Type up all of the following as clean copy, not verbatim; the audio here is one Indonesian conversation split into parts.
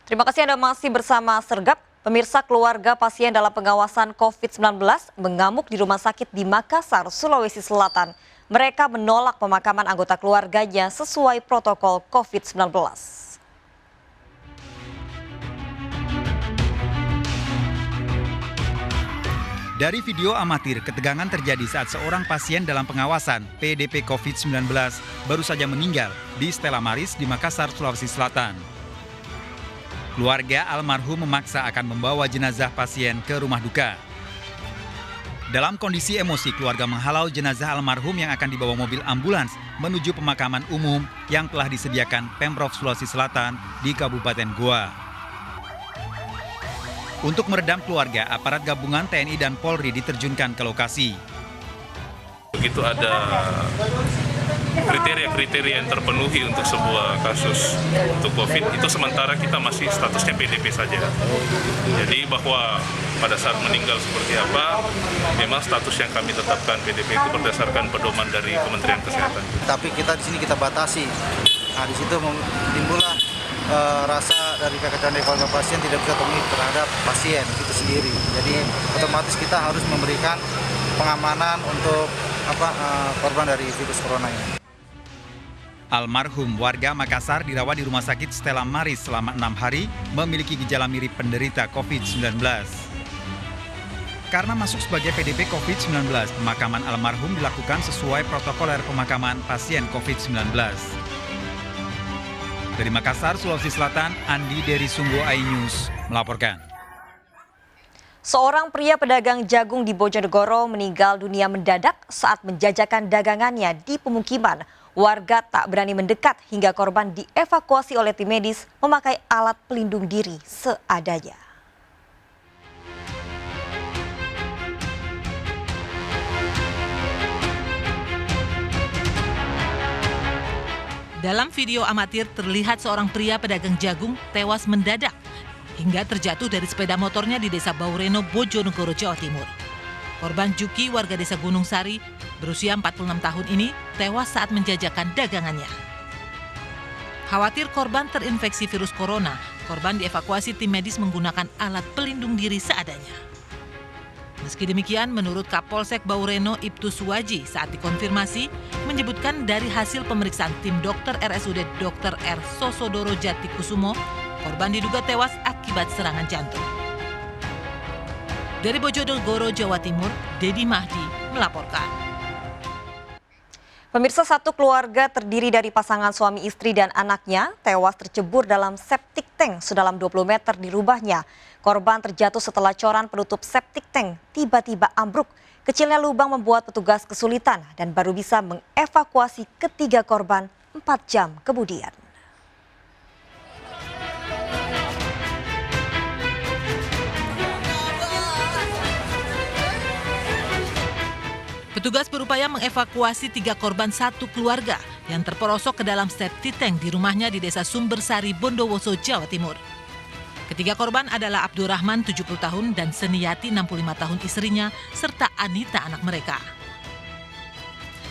Terima kasih Anda masih bersama Sergap. Pemirsa, keluarga pasien dalam pengawasan COVID-19 mengamuk di rumah sakit di Makassar, Sulawesi Selatan. Mereka menolak pemakaman anggota keluarganya sesuai protokol COVID-19. Dari video amatir, ketegangan terjadi saat seorang pasien dalam pengawasan PDP COVID-19 baru saja meninggal di Stella Maris di Makassar, Sulawesi Selatan. Keluarga almarhum memaksa akan membawa jenazah pasien ke rumah duka. Dalam kondisi emosi, keluarga menghalau jenazah almarhum yang akan dibawa mobil ambulans menuju pemakaman umum yang telah disediakan Pemprov Sulawesi Selatan di Kabupaten Goa. Untuk meredam keluarga, aparat gabungan TNI dan Polri diterjunkan ke lokasi. Begitu ada kriteria-kriteria yang terpenuhi untuk sebuah kasus untuk COVID, itu sementara kita masih statusnya PDP saja. Jadi bahwa pada saat meninggal seperti apa, memang status yang kami tetapkan PDP itu berdasarkan pedoman dari Kementerian Kesehatan. Tapi kita di sini kita batasi. Nah, di situ timbullah rasa dari kekecewaan dari keluarga pasien tidak bisa terpenuhi terhadap pasien itu sendiri. Jadi otomatis kita harus memberikan pengamanan untuk korban dari virus corona ini. Almarhum warga Makassar dirawat di Rumah Sakit Stella Maris selama 6 hari, memiliki gejala mirip penderita COVID-19. Karena masuk sebagai PDP COVID-19, pemakaman almarhum dilakukan sesuai protokoler pemakaman pasien COVID-19. Dari Makassar, Sulawesi Selatan, Andi dari Sungguh iNews melaporkan. Seorang pria pedagang jagung di Bojonegoro meninggal dunia mendadak saat menjajakan dagangannya di pemukiman. Warga tak berani mendekat hingga korban dievakuasi oleh tim medis memakai alat pelindung diri seadanya. Dalam video amatir terlihat seorang pria pedagang jagung tewas mendadak hingga terjatuh dari sepeda motornya di Desa Baureno, Bojonegoro, Jawa Timur. Korban Juki, warga Desa Gunung Sari, berusia 46 tahun ini, tewas saat menjajakan dagangannya. Khawatir korban terinfeksi virus corona, korban dievakuasi tim medis menggunakan alat pelindung diri seadanya. Meski demikian, menurut Kapolsek Baureno Ibtu Suwaji saat dikonfirmasi, menyebutkan dari hasil pemeriksaan tim dokter RSUD Dr. R. Sosodoro Jatikusumo, korban diduga tewas akibat serangan jantung. Dari Bojonegoro, Jawa Timur, Dedi Mahdi melaporkan. Pemirsa, satu keluarga terdiri dari pasangan suami istri dan anaknya tewas tercebur dalam septic tank sedalam 20 meter di rumahnya. Korban terjatuh setelah coran penutup septic tank tiba-tiba ambruk. Kecilnya lubang membuat petugas kesulitan dan baru bisa mengevakuasi ketiga korban 4 jam kemudian. Petugas berupaya mengevakuasi 3 korban satu keluarga yang terperosok ke dalam septic tank di rumahnya di Desa Sumbersari, Bondowoso, Jawa Timur. Ketiga korban adalah Abdurrahman 70 tahun dan Seniyati 65 tahun istrinya serta Anita anak mereka.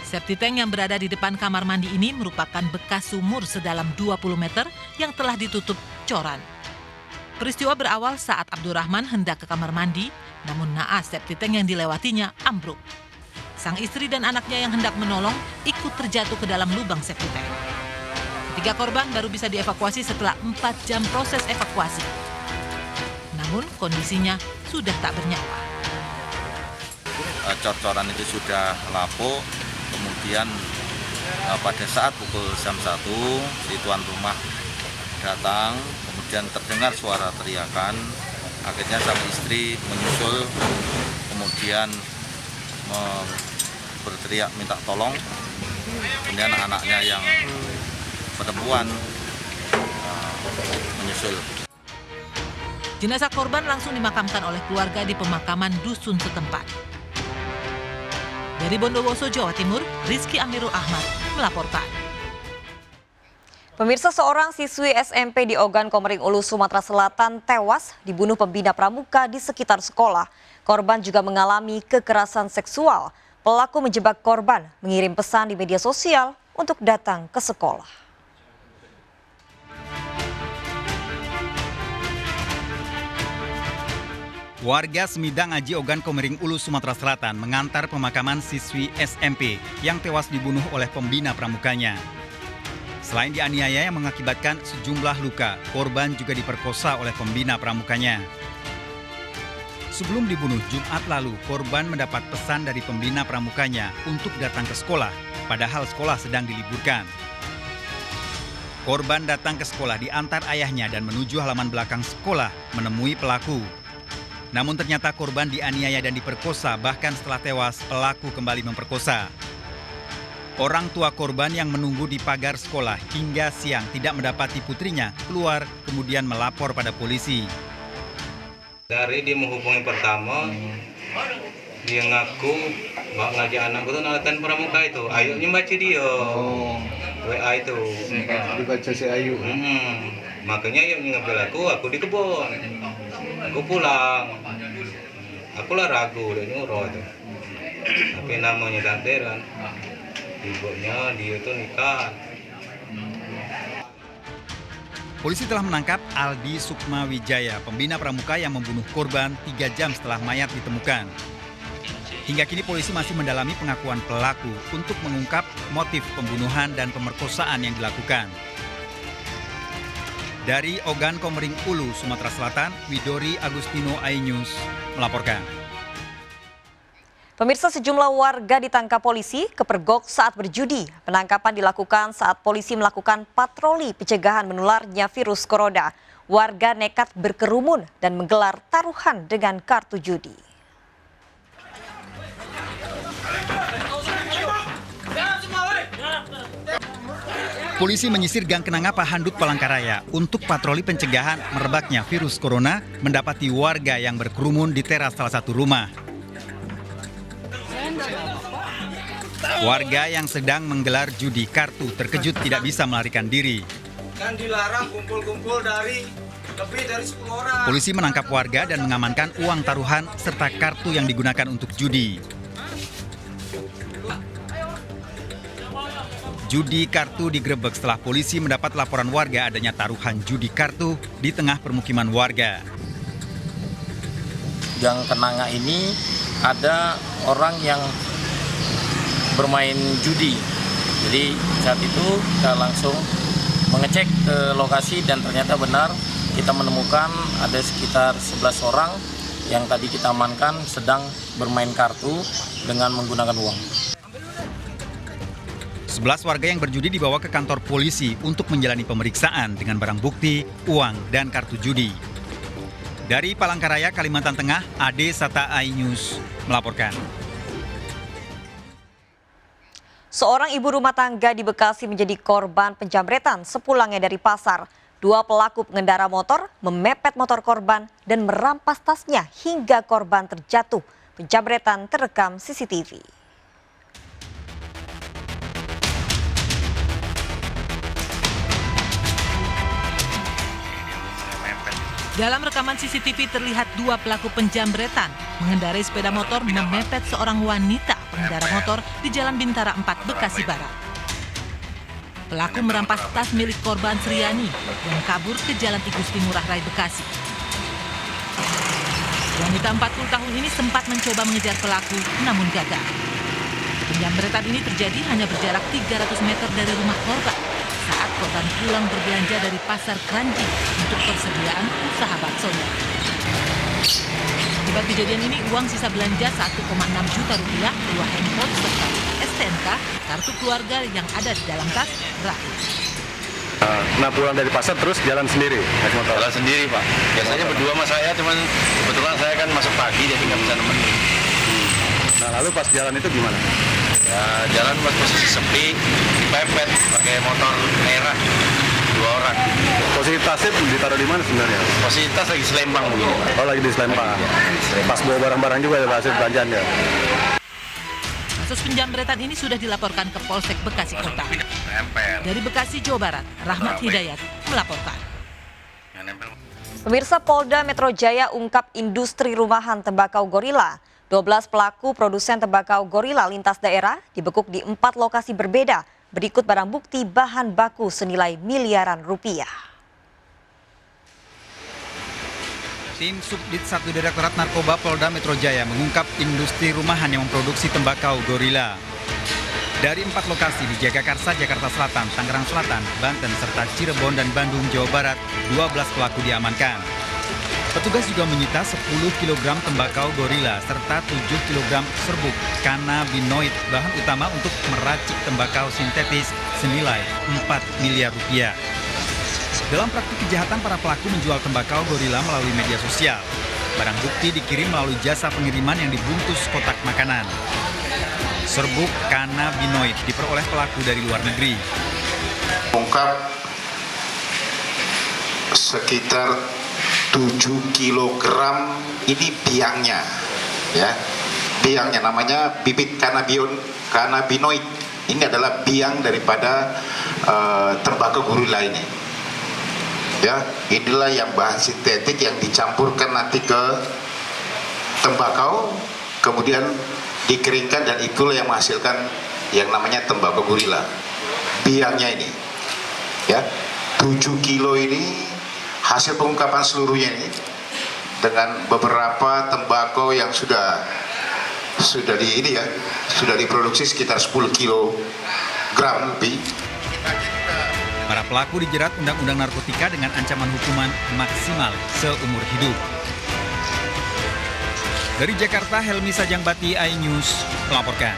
Septic tank yang berada di depan kamar mandi ini merupakan bekas sumur sedalam 20 meter yang telah ditutup coran. Peristiwa berawal saat Abdurrahman hendak ke kamar mandi, namun naas septic tank yang dilewatinya ambruk. Sang istri dan anaknya yang hendak menolong ikut terjatuh ke dalam lubang septic tank. Ketiga korban baru bisa dievakuasi setelah 4 jam proses evakuasi. Namun kondisinya sudah tak bernyawa. Cor-coran itu sudah lapuk, kemudian pada saat pukul jam 1 si tuan rumah datang, kemudian terdengar suara teriakan, akhirnya sang istri menyusul, kemudian berteriak minta tolong, kemudian anaknya yang perempuan menyusul. Jenazah korban langsung dimakamkan oleh keluarga di pemakaman dusun setempat. Dari Bondowoso, Jawa Timur, Rizky Amirul Ahmad melaporkan. Pemirsa, seorang siswi SMP di Ogan Komering Ulu, Sumatera Selatan tewas dibunuh pembina pramuka di sekitar sekolah. Korban juga mengalami kekerasan seksual. Pelaku menjebak korban, mengirim pesan di media sosial untuk datang ke sekolah. Warga Semidang Aji Ogan Komering Ulu, Sumatera Selatan mengantar pemakaman siswi SMP yang tewas dibunuh oleh pembina pramukanya. Selain dianiaya yang mengakibatkan sejumlah luka, korban juga diperkosa oleh pembina pramukanya. Sebelum dibunuh Jumat lalu, korban mendapat pesan dari pembina pramukanya untuk datang ke sekolah, padahal sekolah sedang diliburkan. Korban datang ke sekolah diantar ayahnya dan menuju halaman belakang sekolah menemui pelaku. Namun ternyata korban dianiaya dan diperkosa, bahkan setelah tewas pelaku kembali memperkosa. Orang tua korban yang menunggu di pagar sekolah hingga siang tidak mendapati putrinya keluar, kemudian melapor pada polisi. Dari dia menghubungi pertama, dia ngaku ngajak anakku tuh nalatan pramuka itu, ayunya baca dia, WA itu. Dibaca si Ayu. Makanya ayunya ngambil aku di kebun, aku pulang, aku lah ragu dia nyuruh tuh. Tapi namanya Danteran, ibunya dia tuh nikah. Polisi telah menangkap Aldi Sukmawijaya, pembina pramuka yang membunuh korban 3 jam setelah mayat ditemukan. Hingga kini polisi masih mendalami pengakuan pelaku untuk mengungkap motif pembunuhan dan pemerkosaan yang dilakukan. Dari Ogan Komering Ulu, Sumatera Selatan, Widori Agustino, iNews melaporkan. Pemirsa, sejumlah warga ditangkap polisi kepergok saat berjudi. Penangkapan dilakukan saat polisi melakukan patroli pencegahan menularnya virus corona. Warga nekat berkerumun dan menggelar taruhan dengan kartu judi. Polisi menyisir Gang Kenanga Pahandut, Palangkaraya untuk patroli pencegahan merebaknya virus corona mendapati warga yang berkerumun di teras salah satu rumah. Warga yang sedang menggelar judi kartu terkejut tidak bisa melarikan diri. Kan dilarang kumpul-kumpul dari lebih dari 10 orang. Polisi menangkap warga dan mengamankan uang taruhan serta kartu yang digunakan untuk judi. Judi kartu digerebek setelah polisi mendapat laporan warga adanya taruhan judi kartu di tengah permukiman warga. Gang Kenanga ini ada orang yang bermain judi. Jadi saat itu kita langsung mengecek ke lokasi dan ternyata benar kita menemukan ada sekitar 11 orang yang tadi kita amankan sedang bermain kartu dengan menggunakan uang. 11 warga yang berjudi dibawa ke kantor polisi untuk menjalani pemeriksaan dengan barang bukti, uang, dan kartu judi. Dari Palangkaraya, Kalimantan Tengah, Ade Sata, iNews melaporkan. Seorang ibu rumah tangga di Bekasi menjadi korban penjamretan sepulangnya dari pasar. 2 pelaku pengendara motor memepet motor korban dan merampas tasnya hingga korban terjatuh. Penjamretan terekam CCTV. Dalam rekaman CCTV terlihat 2 pelaku penjamretan mengendarai sepeda motor memepet seorang wanita pengendara motor di Jalan Bintara 4, Bekasi Barat. Pelaku merampas tas milik korban Sriani dan kabur ke Jalan Igusti Ngurah Rai, Bekasi. Wanita 40 tahun ini sempat mencoba mengejar pelaku, namun gagal. Penjamretan ini terjadi hanya berjarak 300 meter dari rumah korban saat korban pulang berbelanja dari pasar Kranji untuk persediaan usaha baksonya. Akibat kejadian ini, uang sisa belanja 1,6 juta rupiah, 2 handphone serta STNK, kartu keluarga yang ada di dalam tas berakhir. Nah, pulang dari pasar terus jalan sendiri? Jalan sendiri, Pak. Biasanya berdua sama saya, cuman kebetulan saya kan masuk pagi jadi nggak bisa nemenin. Nah, lalu pas jalan itu gimana? Ya, jalan pas posisi sepi, dipepet pakai motor merah, 2 orang. Posisi tasnya ditaruh di mana sebenarnya? Posisi tas lagi selempang begini, Pak. Oh, lagi di Selempang. Pas bawa barang-barang juga ya, hasil belanjaan ya? Kasus penjamretan ini sudah dilaporkan ke Polsek Bekasi Kota. Dari Bekasi, Jawa Barat, Rahmat Hidayat melaporkan. Pemirsa, Polda Metro Jaya ungkap industri rumahan tembakau gorila. 12 pelaku produsen tembakau gorila lintas daerah dibekuk di 4 lokasi berbeda. Berikut barang bukti bahan baku senilai miliaran rupiah. Tim Subdit 1 Direktorat Narkoba Polda Metro Jaya mengungkap industri rumahan yang memproduksi tembakau gorila. Dari 4 lokasi di Jagakarsa, Jakarta Selatan, Tangerang Selatan, Banten, serta Cirebon dan Bandung, Jawa Barat, 12 pelaku diamankan. Petugas juga menyita 10 kg tembakau gorila serta 7 kg serbuk kanabinoid, bahan utama untuk meracik tembakau sintetis senilai 4 miliar rupiah. Dalam praktik kejahatan, para pelaku menjual tembakau gorila melalui media sosial. Barang bukti dikirim melalui jasa pengiriman yang dibungkus kotak makanan. Serbuk kanabinoid diperoleh pelaku dari luar negeri. Ungkap sekitar 7 kg ini biangnya, ya. Biangnya namanya bibit kanabinoid. Ini adalah biang daripada tembakau gorila ini. Ya, inilah yang bahan sintetik yang dicampurkan nanti ke tembakau, kemudian dikeringkan dan itulah yang menghasilkan yang namanya tembakau gorila. Biangnya ini, ya, 7 kilo ini hasil pengungkapan seluruhnya ini dengan beberapa tembakau yang sudah diproduksi sekitar 10 kilogram lebih. Para pelaku dijerat Undang-Undang Narkotika dengan ancaman hukuman maksimal seumur hidup. Dari Jakarta, Helmi Sajangbati, iNews melaporkan.